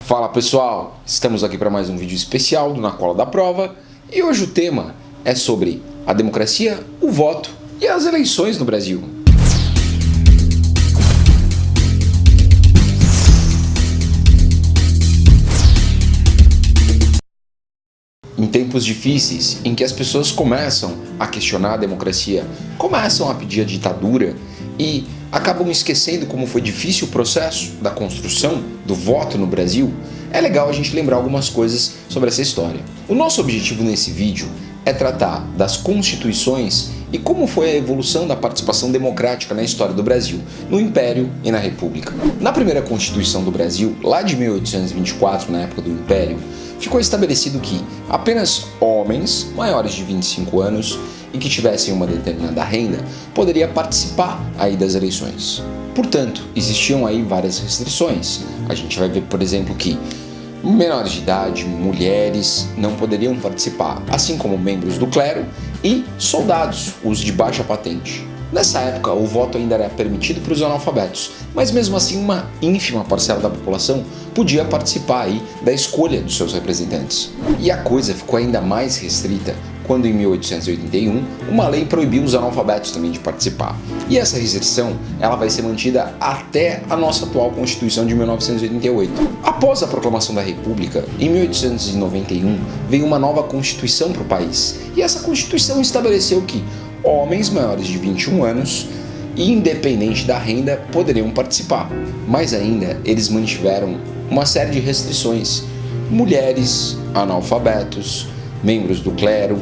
Fala pessoal, estamos aqui para mais um vídeo especial do Na Cola da Prova e hoje o tema é sobre a democracia, o voto e as eleições no Brasil. Em tempos difíceis, em que as pessoas começam a questionar a democracia, começam a pedir a ditadura e acabam esquecendo como foi difícil o processo da construção do voto no Brasil, é legal a gente lembrar algumas coisas sobre essa história. O nosso objetivo nesse vídeo é tratar das constituições e como foi a evolução da participação democrática na história do Brasil, no Império e na República. Na primeira Constituição do Brasil, lá de 1824, na época do Império, ficou estabelecido que apenas homens maiores de 25 anos e que tivessem uma determinada renda poderia participar aí das eleições. Portanto, existiam aí várias restrições. A gente vai ver, por exemplo, que menores de idade, mulheres não poderiam participar, assim como membros do clero e soldados, os de baixa patente. Nessa época, o voto ainda era permitido para os analfabetos, mas mesmo assim uma ínfima parcela da população podia participar aí da escolha dos seus representantes. E a coisa ficou ainda mais restrita quando em 1881 uma lei proibiu os analfabetos também de participar. E essa restrição ela vai ser mantida até a nossa atual Constituição de 1988. Após a proclamação da República, em 1891 veio uma nova Constituição para o país. E essa Constituição estabeleceu que homens maiores de 21 anos, independente da renda, poderiam participar. Mas ainda eles mantiveram uma série de restrições. Mulheres, analfabetos, membros do clero,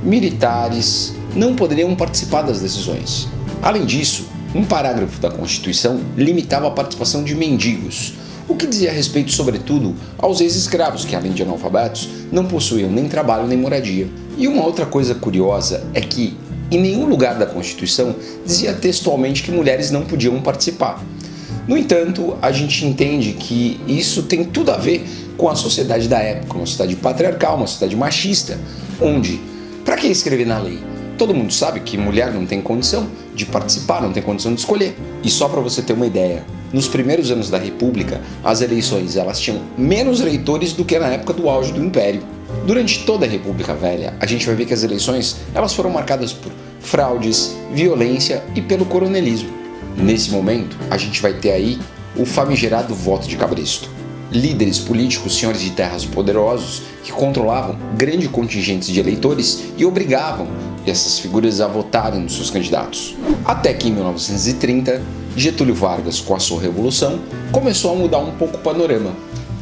militares não poderiam participar das decisões. Além disso, um parágrafo da Constituição limitava a participação de mendigos, o que dizia respeito, sobretudo, aos ex-escravos que, além de analfabetos, não possuíam nem trabalho nem moradia. E uma outra coisa curiosa é que em nenhum lugar da Constituição dizia textualmente que mulheres não podiam participar. No entanto, a gente entende que isso tem tudo a ver com a sociedade da época, uma sociedade patriarcal, uma sociedade machista, onde, para que escrever na lei? Todo mundo sabe que mulher não tem condição de participar, não tem condição de escolher. E só para você ter uma ideia, nos primeiros anos da República, as eleições elas tinham menos eleitores do que na época do auge do Império. Durante toda a República Velha, a gente vai ver que as eleições elas foram marcadas por fraudes, violência e pelo coronelismo. Nesse momento, a gente vai ter aí o famigerado voto de cabresto. Líderes políticos, senhores de terras poderosos, que controlavam grandes contingentes de eleitores e obrigavam essas figuras a votarem nos seus candidatos. Até que em 1930, Getúlio Vargas, com a sua revolução, começou a mudar um pouco o panorama.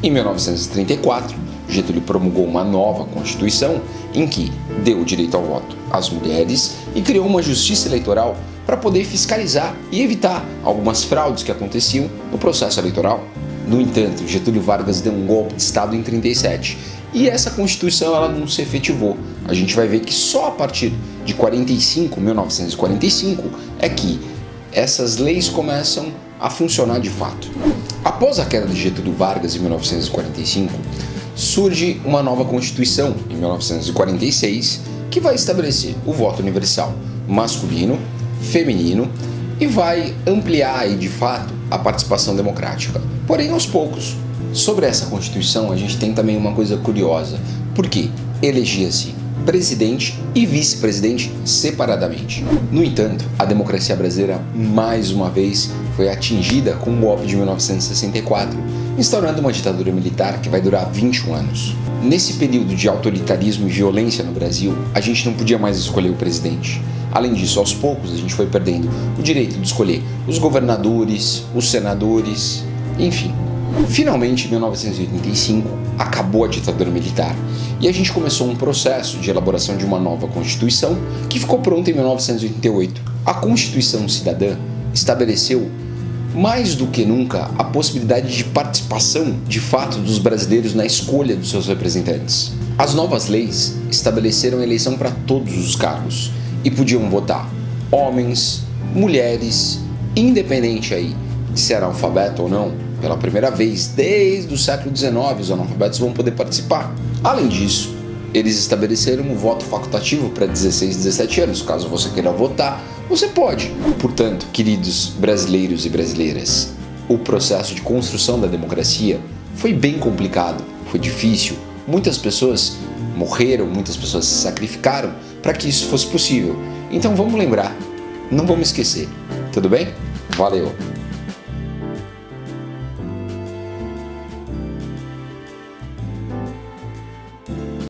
Em 1934, Getúlio promulgou uma nova Constituição em que deu o direito ao voto às mulheres e criou uma justiça eleitoral para poder fiscalizar e evitar algumas fraudes que aconteciam no processo eleitoral. No entanto, Getúlio Vargas deu um golpe de Estado em 1937 e essa Constituição ela não se efetivou. A gente vai ver que só a partir de 1945, é que essas leis começam a funcionar de fato. Após a queda de Getúlio Vargas em 1945, surge uma nova Constituição, em 1946, que vai estabelecer o voto universal masculino, feminino e vai ampliar aí, de fato, a participação democrática. Porém, aos poucos. Sobre essa Constituição, a gente tem também uma coisa curiosa, porque elegia-se presidente e vice-presidente separadamente. No entanto, a democracia brasileira, mais uma vez, foi atingida com o golpe de 1964, instaurando uma ditadura militar que vai durar 21 anos. Nesse período de autoritarismo e violência no Brasil, a gente não podia mais escolher o presidente. Além disso, aos poucos, a gente foi perdendo o direito de escolher os governadores, os senadores, enfim. Finalmente, em 1985, acabou a ditadura militar e a gente começou um processo de elaboração de uma nova Constituição que ficou pronta em 1988. A Constituição Cidadã estabeleceu mais do que nunca a possibilidade de participação de fato dos brasileiros na escolha dos seus representantes. As novas leis estabeleceram eleição para todos os cargos e podiam votar homens, mulheres, independente aí de ser analfabeto ou não. Pela primeira vez desde o século XIX, os analfabetos vão poder participar. Além disso, eles estabeleceram um voto facultativo para 16 e 17 anos. Caso você queira votar, você pode. Portanto, queridos brasileiros e brasileiras, o processo de construção da democracia foi bem complicado, foi difícil. Muitas pessoas morreram, muitas pessoas se sacrificaram para que isso fosse possível. Então vamos lembrar, não vamos esquecer. Tudo bem? Valeu!